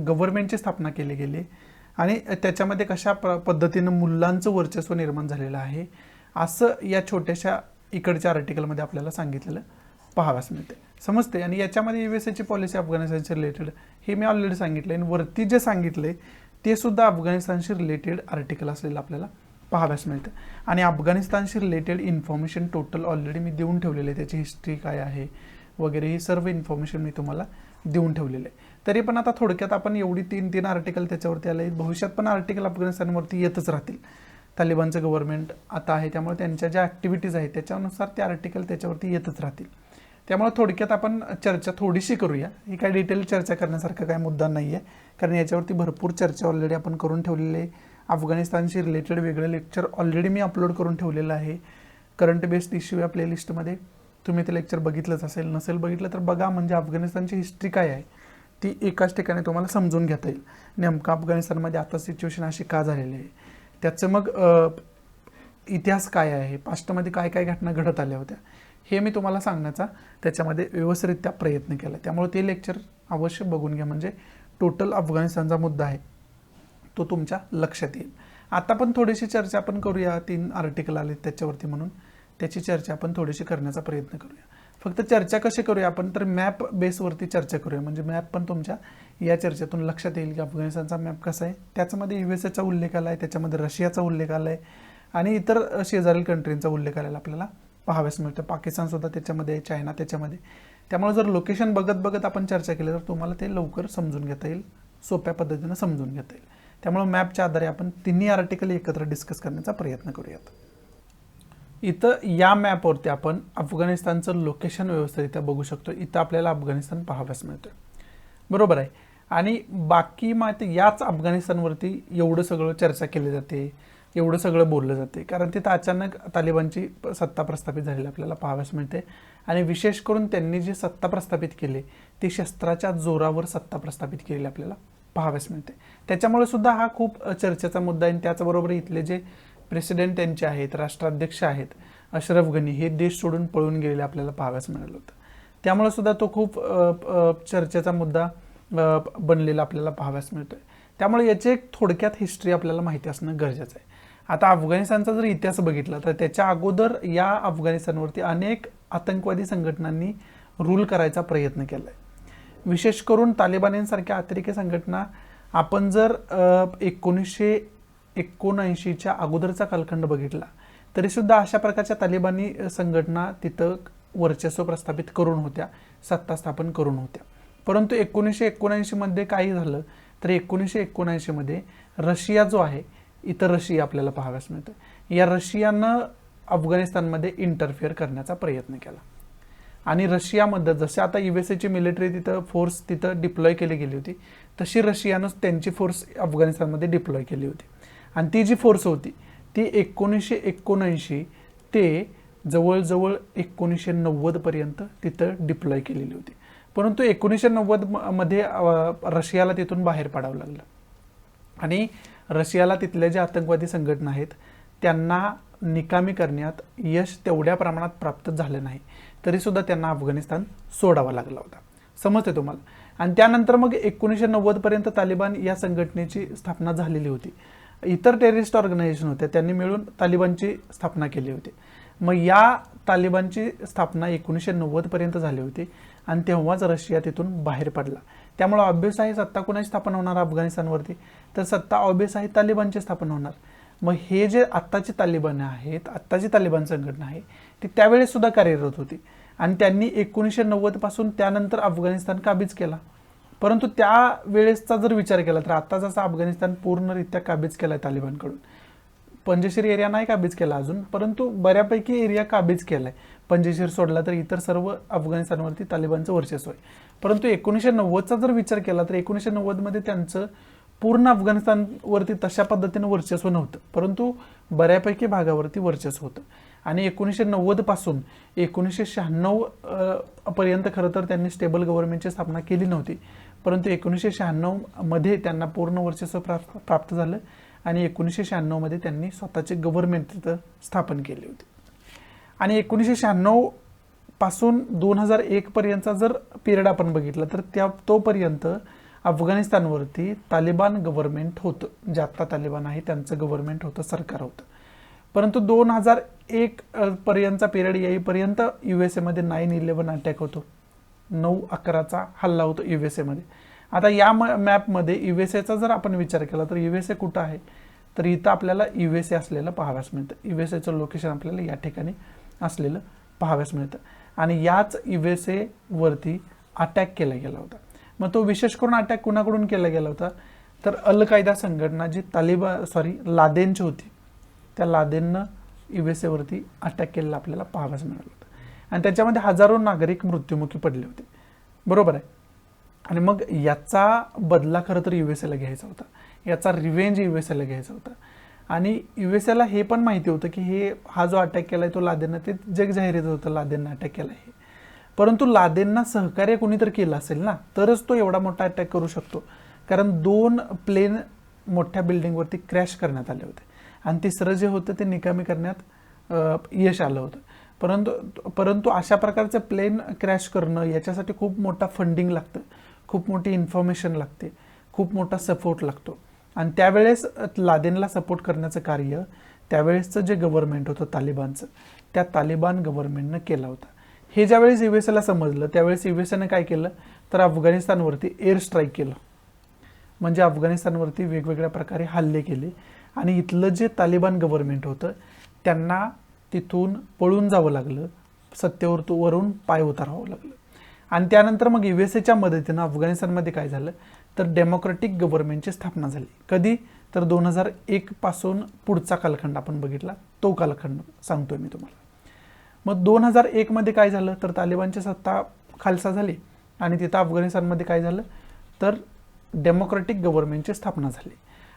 A: गव्हर्नमेंटची स्थापना केली गेली आणि त्याच्यामध्ये कशा पद्धतीनं मुलांचं वर्चस्व निर्माण झालेलं आहे असं या छोट्याशा इकडच्या आर्टिकलमध्ये आपल्याला सांगितलेलं पाहावयास मिळते, समजते. आणि याच्यामध्ये यूएसएची पॉलिसी अफगाणिस्तानशी रिलेटेड हे मी ऑलरेडी सांगितलं आणि वरती जे सांगितले ते सुद्धा अफगाणिस्तानशी रिलेटेड आर्टिकल असलेलं आपल्याला पाहावयास मिळतं. आणि अफगाणिस्तानशी रिलेटेड इन्फॉर्मेशन टोटल ऑलरेडी मी देऊन ठेवलेले आहे, त्याची हिस्ट्री काय आहे वगैरे ही सर्व इन्फॉर्मेशन मी तुम्हाला देऊन ठेवलेलं आहे. तरी पण आता थोडक्यात आपण एवढी तीन आर्टिकल त्याच्यावरती आले, भविष्यात पण आर्टिकल अफगाणिस्तानवरती येतच राहतील. तालिबानचं गव्हर्नमेंट आता आहे त्यामुळे त्यांच्या ज्या ॲक्टिव्हिटीज आहेत त्याच्यानुसार ते आर्टिकल त्याच्यावरती येतच राहतील. त्यामुळे थोडक्यात आपण चर्चा थोडीशी करूया. ही काय डिटेल चर्चा करण्यासारखा काय मुद्दा नाही आहे, कारण याच्यावरती भरपूर चर्चा ऑलरेडी आपण करून ठेवलेली आहे. अफगाणिस्तानशी रिलेटेड वेगळं लेक्चर ऑलरेडी मी अपलोड करून ठेवलेलं आहे करंट बेस्ड इश्यू या प्लेलिस्टमध्ये. तुम्ही ते लेक्चर बघितलंच असेल, नसेल बघितलं तर बघा, म्हणजे अफगाणिस्तानची हिस्ट्री काय आहे ती एकाच ठिकाणी तुम्हाला समजून घेता येईल. नेमकं अफगाणिस्तानमध्ये आता सिच्युएशन अशी का झालेली आहे, त्याचं मग इतिहास काय आहे, पास्टमध्ये काय काय घटना घडत आल्या होत्या हे मी तुम्हाला सांगण्याचा त्याच्यामध्ये व्यवस्थितरित्या प्रयत्न केला. त्यामुळे ते लेक्चर अवश्य बघून घ्या, म्हणजे टोटल अफगाणिस्तानचा मुद्दा आहे तो तुमच्या लक्षात येईल. आता पण थोडीशी चर्चा आपण करूया, 3 आर्टिकल आले त्याच्यावरती म्हणून त्याची चर्चा आपण थोडीशी करण्याचा प्रयत्न करूया. फक्त चर्चा कशी करूया आपण, तर मॅप बेसवरती चर्चा करूया, म्हणजे मॅप पण तुमच्या या चर्चेतून लक्षात येईल की अफगाणिस्तानचा मॅप कसा आहे. त्याच्यामध्ये यूएसएचा उल्लेख आला आहे, त्याच्यामध्ये रशियाचा उल्लेख आला आहे आणि इतर शेजारील कंट्रींचा उल्लेख आलेला आपल्याला पाहाव्यास मिळतं. पाकिस्तानसुद्धा त्याच्यामध्ये आहे, चायना त्याच्यामध्ये. त्यामुळे जर लोकेशन बघत आपण चर्चा केली तर तुम्हाला ते लवकर समजून घेता येईल, सोप्या पद्धतीनं समजून घेता येईल. त्यामुळे मॅपच्या आधारे आपण तिन्ही आर्टिकल एकत्र डिस्कस करण्याचा प्रयत्न करूयात. इथं या मॅपवरती आपण अफगाणिस्तानचं लोकेशन व्यवस्थितरित्या बघू शकतो. इथं आपल्याला अफगाणिस्तान पाहाव्यास मिळतं, बरोबर आहे. आणि बाकी माहिती याच अफगाणिस्तानवरती एवढं सगळं चर्चा केली जाते, एवढं सगळं बोललं जाते, कारण तिथं अचानक तालिबानची सत्ता प्रस्थापित झालेली आपल्याला पाहाव्यास मिळते. आणि विशेष करून त्यांनी जी सत्ता प्रस्थापित केली ती शस्त्राच्या जोरावर सत्ता प्रस्थापित केलेली आपल्याला पाहाव्यास मिळते. त्याच्यामुळे सुद्धा हा खूप चर्चेचा मुद्दा आहे. त्याचबरोबर इथले जे प्रेसिडेंट त्यांचे आहेत, राष्ट्राध्यक्ष आहेत अशरफ गनी, हे देश सोडून पळून गेलेले आपल्याला पाहाव्यास मिळालं होतं. त्यामुळे सुद्धा तो खूप चर्चेचा मुद्दा बनलेला आपल्याला पाहाव्यास मिळतोय. त्यामुळे याची एक थोडक्यात हिस्ट्री आपल्याला माहिती असणं गरजेचं आहे. आता अफगाणिस्तानचा जर इतिहास बघितला तर त्याच्या अगोदर या अफगाणिस्तानवरती अनेक आतंकवादी संघटनांनी रूल करायचा प्रयत्न केला आहे. विशेष करून तालिबानींसारख्या अतिरेकी संघटना आपण जर 1979च्या अगोदरचा कालखंड बघितला तरीसुद्धा अशा प्रकारच्या तालिबानी संघटना तिथं वर्चस्व प्रस्थापित करून होत्या, सत्ता स्थापन करून होत्या. परंतु 1979मध्ये काय झालं तर 1979मध्ये रशिया जो आहे, इतर रशिया आपल्याला पाहाव्यास मिळतं, या रशियानं अफगाणिस्तानमध्ये इंटरफेअर करण्याचा प्रयत्न केला. आणि रशियामध्ये जसे आता यूएसएची मिलिटरी तिथं फोर्स तिथं डिप्लॉय केली गेली होती तशी रशियानं त्यांची फोर्स अफगाणिस्तानमध्ये डिप्लॉय केली होती. आणि ती जी फोर्स होती ती 1979 ते जवळजवळ 1990 पर्यंत तिथं डिप्लॉय केलेली होती. परंतु 1990मध्ये रशियाला तिथून बाहेर पडावं लागलं आणि रशियाला तिथल्या ज्या आतंकवादी संघटना आहेत त्यांना निकामी करण्यात यश तेवढ्या प्रमाणात प्राप्त झालं नाही, तरीसुद्धा त्यांना अफगाणिस्तान सोडावा लागला होता, समजते तुम्हाला. आणि त्यानंतर मग 1990 पर्यंत तालिबान या संघटनेची स्थापना झालेली होती. इतर टेररिस्ट ऑर्गनायझेशन होत्या त्यांनी मिळून तालिबानची स्थापना केली होती. मग या तालिबानची स्थापना 1990 पर्यंत झाली होती आणि तेव्हाच रशिया तिथून बाहेर पडला. त्यामुळे ऑब्वियस आहे सत्ता कोणाची स्थापना होणार अफगाणिस्तानवरती, तर सत्ता ऑब्वियस आहे तालिबानची स्थापना होणार. मग हे जे आत्ताची तालिबान आहेत, आत्ताची तालिबान संघटना आहे ती त्यावेळेस सुद्धा कार्यरत होती आणि त्यांनी 1990 पासून त्यानंतर अफगाणिस्तान काबीज केला. परंतु त्यावेळेसचा जर विचार केला तर आता जसा अफगाणिस्तान पूर्णरित्या काबीज केला आहे तालिबानकडून, पंजशीर एरिया नाही काबीज केला अजून, परंतु बऱ्यापैकी एरिया काबीज केला आहे. पंजशीर सोडला तर इतर सर्व अफगाणिस्तानवरती तालिबानचं वर्चस्व आहे. परंतु 1990चा जर विचार केला तर 1990मध्ये त्यांचं पूर्ण अफगाणिस्तानवरती तशा पद्धतीनं वर्चस्व नव्हतं, परंतु बऱ्यापैकी भागावरती वर्चस्व होतं. आणि 1990 पासून 1996 पर्यंत खरं तर त्यांनी स्टेबल गव्हर्नमेंटची स्थापना केली नव्हती, परंतु 1996 मध्ये त्यांना पूर्ण वर्चस्व प्राप्त झालं आणि 1996 मध्ये त्यांनी स्वतःचे गव्हर्नमेंट तिथं स्थापन केली होती. आणि 1996 पासून 2001 पर्यंतचा जर पिरियड आपण बघितला तर तोपर्यंत अफगाणिस्तानवरती तालिबान गव्हर्नमेंट होतं, जे आत्ता तालिबान आहे त्यांचं गव्हर्नमेंट होतं, सरकार होतं. परंतु 2001 पर्यंतचा पिरियड येईपर्यंत USA मध्ये 9/11 अटॅक होतो, 9/11चा हल्ला होतो USA मध्ये. आता या मॅपमध्ये USAचा जर आपण विचार केला तर USA कुठं आहे, तर इथं आपल्याला USA असलेलं पाहाव्यास मिळतं. USAचं लोकेशन आपल्याला या ठिकाणी असलेलं पाहाव्यास मिळतं आणि याच USA वरती अटॅक केला गेला होता. मग तो विशेष करून अटॅक कुणाकडून केला गेला होता, तर अल कायदा संघटना जी लादेनची होती, त्या लादेननं USA वरती अटॅक केलेला आपल्याला पाहाव्यास मिळालं होतं आणि त्याच्यामध्ये हजारो नागरिक मृत्युमुखी पडले होते, बरोबर आहे. आणि मग याचा बदला खरं तर USAला घ्यायचा होता, याचा रिव्हेंज USAला घ्यायचा होता. आणि USAला हे पण माहिती होतं की हा जो अटॅक केलाय तो लादेननं, ते जगजाहीर होतं लादेननं अटॅक केला आहे. परंतु लादेनना सहकार्य कोणीतरी केलं असेल ना, तरच तो एवढा मोठा अटॅक करू शकतो, कारण 2 प्लेन मोठ्या बिल्डिंगवरती क्रॅश करण्यात आले होते आणि तिसरं जे होतं ते निकामी करण्यात यश आलं होतं. परंतु अशा प्रकारचं प्लेन क्रॅश करणं याच्यासाठी खूप मोठा फंडिंग लागतं, खूप मोठी इन्फॉर्मेशन लागते, खूप मोठा सपोर्ट लागतो. आणि त्यावेळेस लादेनला सपोर्ट करण्याचं कार्य त्यावेळेसचं जे गव्हर्नमेंट होतं तालिबानचं, त्या तालिबान गव्हर्नमेंटनं केलं होतं. हे ज्यावेळेस USAला समजलं त्यावेळेस USAनं काय केलं, तर अफगाणिस्तानवरती एअर स्ट्राईक केलं, म्हणजे अफगाणिस्तानवरती वेगवेगळ्या प्रकारे हल्ले केले आणि इथलं जे तालिबान गव्हर्नमेंट होतं त्यांना तिथून पळून जावं लागलं, सत्तेवरून पाय उतारावं लागलं. आणि त्यानंतर मग USAच्या मदतीनं अफगाणिस्तानमध्ये काय झालं, तर डेमोक्रेटिक गव्हर्नमेंटची स्थापना झाली. कधी, तर 2001 पासून पुढचा कालखंड आपण बघितला, तो कालखंड सांगतोय मी तुम्हाला. मग 2001 मध्ये काय झालं, तर तालिबानची सत्ता खालसा झाली आणि तिथं अफगाणिस्तानमध्ये काय झालं, तर डेमोक्रेटिक गव्हर्नमेंटची स्थापना झाली.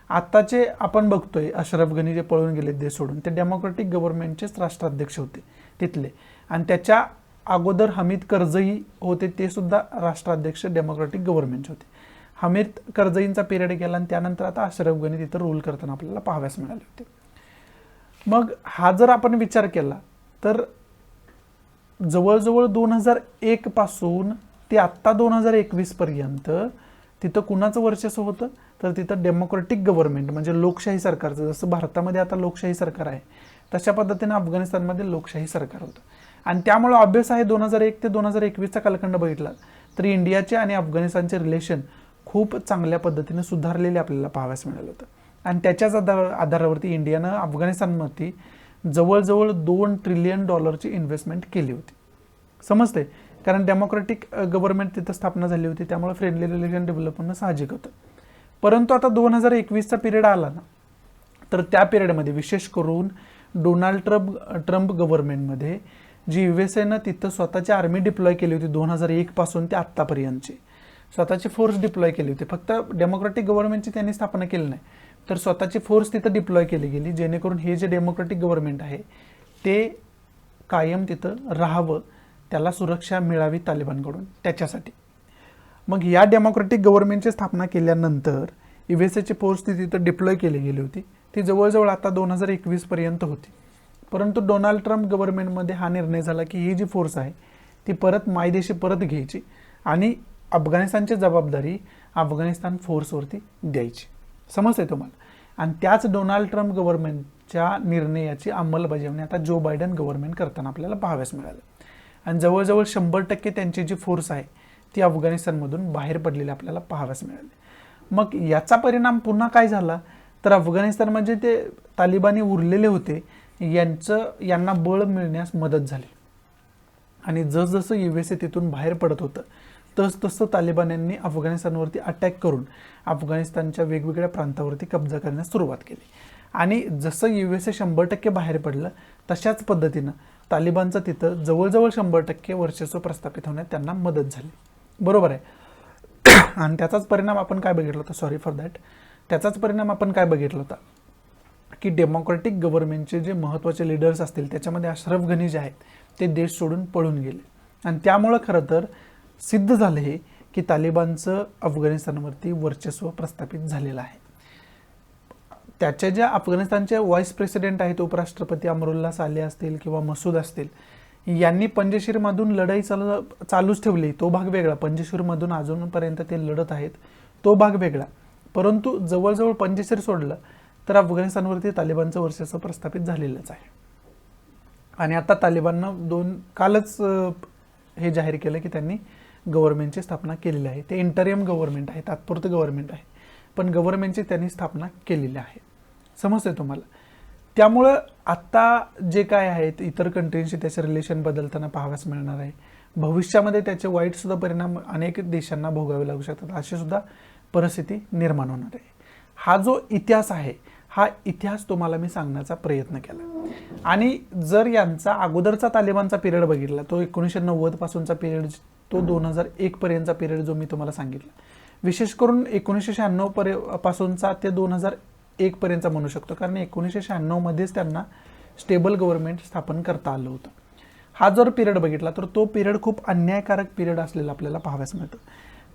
A: आत्ताचे आपण बघतोय अशरफ गनी जे पळून गेले देश सोडून, ते डेमोक्रेटिक गव्हर्नमेंटचेच राष्ट्राध्यक्ष होते तिथले. आणि त्याच्या अगोदर हमीद करझई होते, ते सुद्धा राष्ट्राध्यक्ष डेमोक्रेटिक गव्हर्नमेंटचे होते. हमीद करझईंचा पिरियड गेला आणि त्यानंतर आता अशरफ गनी तिथं रूल करताना आपल्याला पाहाव्यास मिळाले होते. मग हा जर आपण विचार केला तर जवळजवळ 2001 पासून ते आत्ता 2021 पर्यंत तिथं कुणाचं वर्चस्व होतं, तर तिथं डेमोक्रेटिक गव्हर्नमेंट म्हणजे लोकशाही सरकारचं, जसं भारतामध्ये आता लोकशाही सरकार आहे तशा पद्धतीने अफगाणिस्तानमध्ये लोकशाही सरकार होतं. आणि त्यामुळे ऑब्वियस आहे 2001 ते 2021चा कालखंड बघितला तर इंडियाचे आणि अफगाणिस्तानचे रिलेशन खूप चांगल्या पद्धतीने सुधारलेले आपल्याला पाहाव्यास मिळालं होतं. आणि त्याच्याच आधारावरती इंडियानं अफगाणिस्तानमध्ये जवळजवळ $2 ट्रिलियन इन्व्हेस्टमेंट केली होती. समजते, कारण डेमोक्रेटिक गव्हर्नमेंट तिथं स्थापना झाली होती, त्यामुळे फ्रेंडली रिलेशन डेव्हलप होणं साहजिक होतं. परंतु आता 2021चा पिरियड आला ना, तर त्या पिरियडमध्ये विशेष करून डोनाल्ड ट्रम्प गव्हर्नमेंटमध्ये जी USAनं तिथं स्वतःची आर्मी डिप्लॉय केली होती 2001 पासून ते आत्तापर्यंतची स्वतःची फोर्स डिप्लॉय केली होती. फक्त डेमोक्रेटिक गव्हर्नमेंटची त्यांनी स्थापना केली नाही, तर स्वतःची फोर्स तिथं डिप्लॉय केली गेली, जेणेकरून हे जे डेमोक्रेटिक गव्हर्नमेंट आहे ते कायम तिथं राहावं, त्याला सुरक्षा मिळावी तालिबानकडून, त्याच्यासाठी. मग या डेमोक्रेटिक गव्हर्नमेंटची स्थापना केल्यानंतर USAची फोर्स ती तिथं डिप्लॉय केली गेली होती, ती जवळजवळ आता 2021 पर्यंत होती. परंतु डोनाल्ड ट्रम्प गव्हर्नमेंटमध्ये हा निर्णय झाला की ही जी फोर्स आहे ती परत मायदेशी परत घ्यायची आणि अफगाणिस्तानची जबाबदारी अफगाणिस्तान फोर्सवरती द्यायची. समजते तुम्हाला. आणि त्याच डोनाल्ड ट्रम्प गव्हर्नमेंटच्या निर्णयाची अंमलबजावणी आता जो बायडन गव्हर्नमेंट करताना आपल्याला पाहाव्यास मिळालं. आणि जवळजवळ 100% त्यांची जी फोर्स आहे ती अफगाणिस्तानमधून बाहेर पडलेली आपल्याला पाहाव्यास मिळाली. मग याचा परिणाम पुन्हा काय झाला, तर अफगाणिस्तान म्हणजे ते तालिबानी उरलेले होते यांना बळ मिळण्यास मदत झाली. आणि जसजसं USA तिथून बाहेर पडत होतं तसतसं तालिबान्यांनी अफगाणिस्तानवरती अटॅक करून अफगाणिस्तानच्या वेगवेगळ्या प्रांतावरती कब्जा करण्यास सुरुवात केली. आणि जसं USA 100% बाहेर पडलं तशाच पद्धतीनं तालिबानचं तिथं जवळजवळ 100% वर्चस्व प्रस्थापित होण्यात त्यांना मदत झाली. बरोबर आहे. आणि त्याचाच परिणाम आपण काय बघितला होता, सॉरी फॉर दॅट, त्याचाच परिणाम आपण काय बघितला होता की डेमोक्रॅटिक गव्हर्नमेंटचे जे महत्त्वाचे लीडर्स असतील त्याच्यामध्ये अशरफ गनी जे आहेत ते देश सोडून पळून गेले. आणि त्यामुळं खरं तर सिद्ध झालं हे की तालिबानचं अफगाणिस्तानवरती वर्चस्व प्रस्थापित झालेलं आहे. त्याच्या ज्या अफगाणिस्तानचे व्हाईस प्रेसिडेंट आहेत, उपराष्ट्रपती अमरुल्ला साले असतील किंवा मसूद असतील, यांनी पंजशीरमधून लढाई चालूच ठेवली, तो भाग वेगळा. पंजशीरमधून अजूनपर्यंत ते लढत आहेत, तो भाग वेगळा. परंतु जवळजवळ पंजशीर सोडलं तर अफगाणिस्तानवरती तालिबानचं वर्चस्व प्रस्थापित झालेलंच आहे. आणि आता तालिबाननं कालच हे जाहीर केलं की त्यांनी गव्हर्नमेंटची स्थापना केलेली आहे. ते इंटरियम गव्हर्नमेंट आहे, तात्पुरतं गव्हर्नमेंट आहे, पण गव्हर्नमेंटची त्यांनी स्थापना केलेली आहे. समजतंय तुम्हाला? त्यामुळं आत्ता जे काय आहेत इतर कंट्रींशी त्याचे रिलेशन बदलताना पाहाव्यास मिळणार आहे. भविष्यामध्ये त्याचे वाईटसुद्धा परिणाम अनेक देशांना भोगावे लागू शकतात, अशी सुद्धा परिस्थिती निर्माण होणार आहे. हा जो इतिहास आहे, हा इतिहास तुम्हाला मी सांगण्याचा प्रयत्न केला. आणि जर यांचा अगोदरचा तालिबानचा पिरियड बघितला, तो 1990 पासूनचा पिरियड, तो 2001 पर्यंतचा पिरियड जो मी तुम्हाला सांगितला, विशेष करून 1996 पासूनचा ते 2001 पर्यंतचा म्हणू शकतो, कारण 1996 मध्येच त्यांना स्टेबल गव्हर्नमेंट स्थापन करता आलं होतं. हा जर पिरियड बघितला तर तो पिरियड खूप अन्यायकारक पिरियड असलेला आपल्याला पाहाव्यास मिळतो.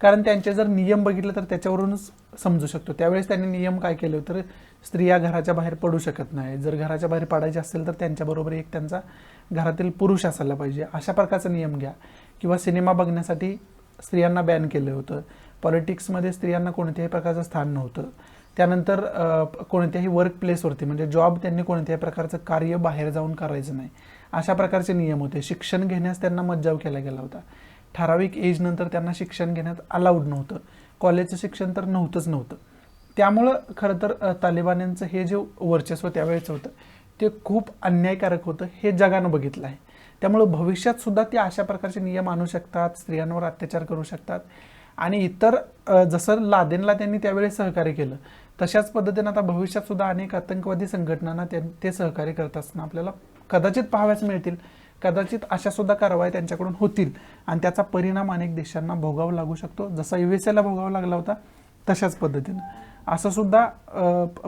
A: कारण त्यांचे जर नियम बघितले तर त्याच्यावरूनच समजू शकतो. त्यावेळेस त्यांनी नियम काय केले होते, तर स्त्रिया घराच्या बाहेर पडू शकत नाही, जर घराच्या बाहेर पडायचे असेल तर त्यांच्याबरोबर एक त्यांचा घरातील पुरुष असायला पाहिजे, अशा प्रकारचा नियम घ्या. किंवा सिनेमा बघण्यासाठी स्त्रियांना बॅन केलं होतं. पॉलिटिक्समध्ये स्त्रियांना कोणत्याही प्रकारचं स्थान नव्हतं. त्यानंतर कोणत्याही वर्क प्लेसवरती म्हणजे जॉब त्यांनी कोणत्याही प्रकारचं कार्य बाहेर जाऊन करायचं नाही, अशा प्रकारचे नियम होते. शिक्षण घेण्यास त्यांना मज्जाव केला गेला होता. ठराविक एज नंतर त्यांना शिक्षण घेण्यात अलाउड नव्हतं. कॉलेजचं शिक्षण तर नव्हतं. त्यामुळं खरं तर तालिबान्यांचं हे जे वर्चस्व त्यावेळेचं होतं ते खूप अन्यायकारक होतं, हे जगानं बघितलं आहे. त्यामुळं भविष्यात सुद्धा ते अशा प्रकारचे नियम आणू शकतात, स्त्रियांवर अत्याचार करू शकतात. आणि इतर जसं लादेनला त्यांनी त्यावेळेस सहकार्य केलं, तशाच पद्धतीनं आता भविष्यात सुद्धा अनेक आतंकवादी संघटनांना ते सहकार्य करत असताना आपल्याला कदाचित पाहाव्यास मिळतील. कदाचित अशा सुद्धा कारवाई त्यांच्याकडून होतील आणि त्याचा परिणाम अनेक देशांना भोगावा लागू शकतो. जसा USA भोगावा लागला होता तशाच पद्धतीनं असं सुद्धा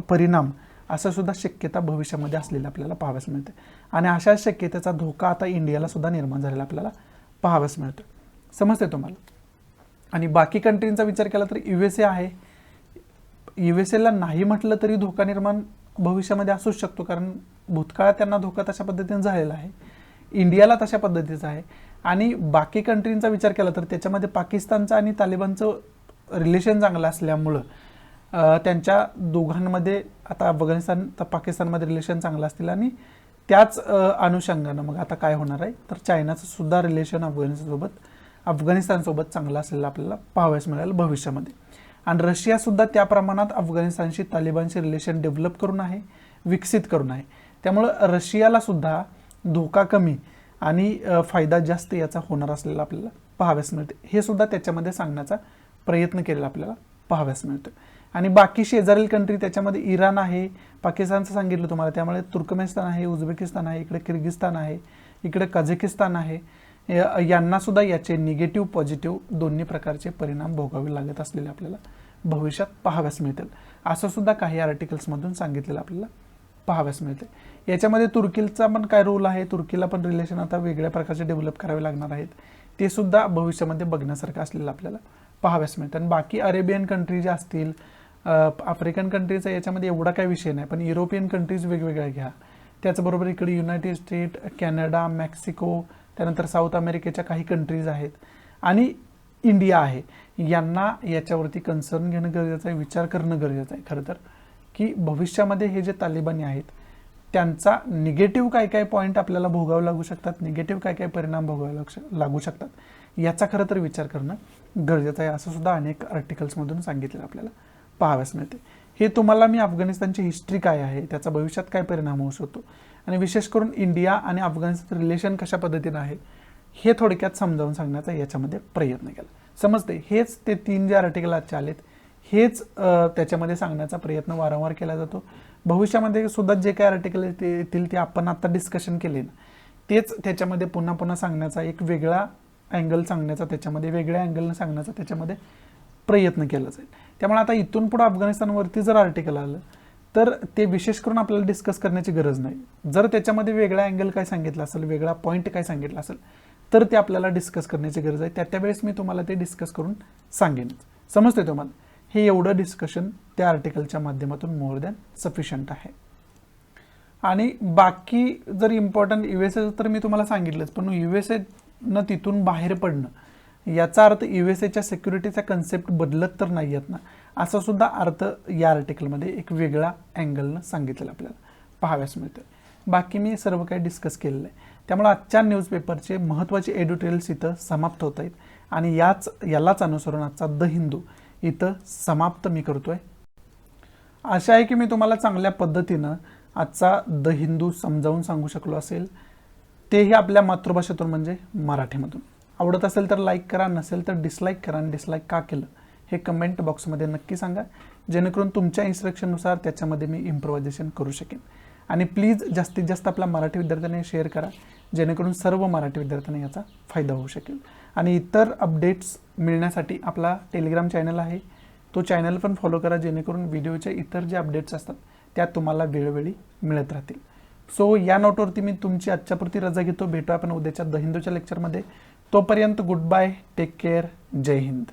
A: परिणाम, असं सुद्धा शक्यता भविष्यामध्ये असलेली आपल्याला पाहाव्यास मिळते. आणि अशा शक्यतेचा धोका आता इंडियाला सुद्धा निर्माण झालेला आपल्याला पाहाव्यास मिळतो. समजते तुम्हाला? आणि बाकी कंट्रींचा विचार केला तर USA आहे. USA नाही म्हटलं तरी धोका निर्माण भविष्यामध्ये असूच शकतो, कारण भूतकाळात त्यांना धोका तशा पद्धतीने झालेला आहे. इंडियाला तशा पद्धतीचं आहे. आणि बाकी कंट्रींचा विचार केला तर त्याच्यामध्ये पाकिस्तानचं आणि तालिबानचं रिलेशन चांगलं असल्यामुळं त्यांच्या दोघांमध्ये आता अफगाणिस्तान तर पाकिस्तानमध्ये रिलेशन चांगलं असतील. आणि त्याच अनुषंगानं मग आता काय होणार आहे तर चायनाचं सुद्धा रिलेशन अफगाणिस्तानसोबत चांगलं असलेलं आपल्याला पाहावयास मिळेल भविष्यामध्ये. आणि रशियासुद्धा त्या प्रमाणात अफगाणिस्तानशी तालिबानशी रिलेशन डेव्हलप करून आहे, विकसित करून आहे. त्यामुळं रशियाला सुद्धा धोका कमी आणि फायदा जास्त याचा होणार असलेला आपल्याला पाहाव्यास मिळते. हे सुद्धा त्याच्यामध्ये सांगण्याचा प्रयत्न केलेला आपल्याला पाहाव्यास मिळतो. आणि बाकी शेजारील कंट्री त्याच्यामध्ये इराण आहे, पाकिस्तानचं सांगितलं तुम्हाला, त्यामुळे तुर्कमेनिस्तान आहे, उझबेकिस्तान आहे, इकडे किर्गिस्तान आहे, इकडे कझाकिस्तान आहे. यांना सुद्धा याचे निगेटिव्ह पॉझिटिव्ह दोन्ही प्रकारचे परिणाम भोगावे लागत असलेले आपल्याला भविष्यात पाहाव्यास मिळतील, असं सुद्धा काही आर्टिकल्समधून सांगितलेलं आपल्याला पाहाव्यास मिळते. याच्यामध्ये तुर्कीचा पण काय रोल आहे, तुर्कीला पण रिलेशन आता वेगळ्या प्रकारचे डेव्हलप करावे लागणार आहेत, ते सुद्धा भविष्यामध्ये बघण्यासारखं असलेलं आपल्याला पाहाव्यास मिळतं. आणि बाकी अरेबियन कंट्री ज्या असतील, आफ्रिकन कंट्रीचा याच्यामध्ये एवढा काही विषय नाही, पण युरोपियन कंट्रीज वेगवेगळ्या घ्या. त्याचबरोबर इकडे युनायटेड स्टेट, कॅनडा, मेक्सिको, त्यानंतर साऊथ अमेरिकेच्या काही कंट्रीज आहेत आणि इंडिया आहे. यांना याच्यावरती कन्सर्न घेणं गरजेचं आहे, विचार करणं गरजेचं आहे खरं तर, की भविष्यामध्ये हे जे तालिबानी आहेत त्यांचा निगेटिव्ह काय काय पॉईंट आपल्याला भोगावे लागू शकतात, निगेटिव्ह काय काय परिणाम भोगावे लागू शकतात, याचा खरं तर विचार करणं गरजेचं आहे, असं सुद्धा अनेक आर्टिकल्समधून सांगितलेलं आपल्याला पाहाव्यास मिळते. हे तुम्हाला मी अफगाणिस्तानची हिस्ट्री काय आहे, त्याचा भविष्यात काय परिणाम होऊ शकतो आणि विशेष करून इंडिया आणि अफगाणिस्तान रिलेशन कशा पद्धतीनं आहे हे थोडक्यात समजावून सांगण्याचा याच्यामध्ये प्रयत्न केला. समजते? हेच ते 3 जे आर्टिकल आजचे आलेत हेच त्याच्यामध्ये सांगण्याचा प्रयत्न वारंवार केला जातो. भविष्यामध्ये सुद्धा जे काही आर्टिकल येतील ते आपण आता डिस्कशन केले ना, तेच त्याच्यामध्ये पुन्हा पुन्हा सांगण्याचा एक वेगळा अँगल सांगण्याचा, त्याच्यामध्ये वेगळ्या अँगलनं सांगण्याचा त्याच्यामध्ये प्रयत्न केला जाईल. त्यामुळे आता इथून पुढे अफगाणिस्तानवरती जर आर्टिकल आलं तर ते विशेष करून आपल्याला डिस्कस करण्याची गरज नाही. जर त्याच्यामध्ये वेगळा अँगल काय सांगितलं असेल, वेगळा पॉईंट काय सांगितलं असेल तर ते आपल्याला डिस्कस करण्याची गरज आहे. त्या वेळेस मी तुम्हाला ते डिस्कस करून सांगेन. समजते तुम्हाला? हे एवढं डिस्कशन त्या आर्टिकलच्या माध्यमातून मोर दॅन सफिशियंट आहे. आणि बाकी जर इम्पॉर्टंट USA तर मी तुम्हाला सांगितलंच, पण USAनं तिथून बाहेर पडणं याचा अर्थ USAच्या सिक्युरिटीचा कन्सेप्ट बदलत तर नाही आहेत ना, असा सुद्धा अर्थ या आर्टिकलमध्ये एक वेगळा अँगलनं सांगितलेलं आपल्याला पाहाव्यास मिळतं. बाकी मी सर्व काही डिस्कस केलेलं आहे. त्यामुळे आजच्या न्यूजपेपरचे महत्त्वाचे एडिटोरियल्स इथं समाप्त होत आहेत आणि यालाच अनुसरून आजचा द हिंदू इथं समाप्त मी करतोय. आशा आहे की मी तुम्हाला चांगल्या पद्धतीनं आजचा द हिंदू समजावून सांगू शकलो असेल, तेही आपल्या मातृभाषेतून म्हणजे मराठीमधून. आवडत असेल तर लाईक करा, नसेल तर डिसलाईक करा. आणि डिसलाईक का केलं हे कमेंट बॉक्समध्ये नक्की सांगा, जेणेकरून तुमच्या इन्स्ट्रक्शननुसार त्याच्यामध्ये मी इम्प्रोव्हायझेशन करू शकेन. आणि प्लीज जास्तीत जास्त आपल्या मराठी विद्यार्थ्यांनी शेअर करा, जेणेकरून सर्व मराठी विद्यार्थ्यांना याचा फायदा होऊ शकेल. आणि इतर अपडेट्स मिळण्यासाठी आपला टेलिग्राम चॅनल आहे, तो चॅनल पण फॉलो करा, जेणेकरून व्हिडिओचे इतर जे अपडेट्स असतात त्या तुम्हाला वेळोवेळी मिळत राहतील. सो या नोटवरती मी तुमची आजच्यापुरती रजा घेतो. भेटू आपण उद्याच्या द हिंदूच्या लेक्चरमध्ये. तोपर्यंत गुड बाय, टेक केअर, जय हिंद.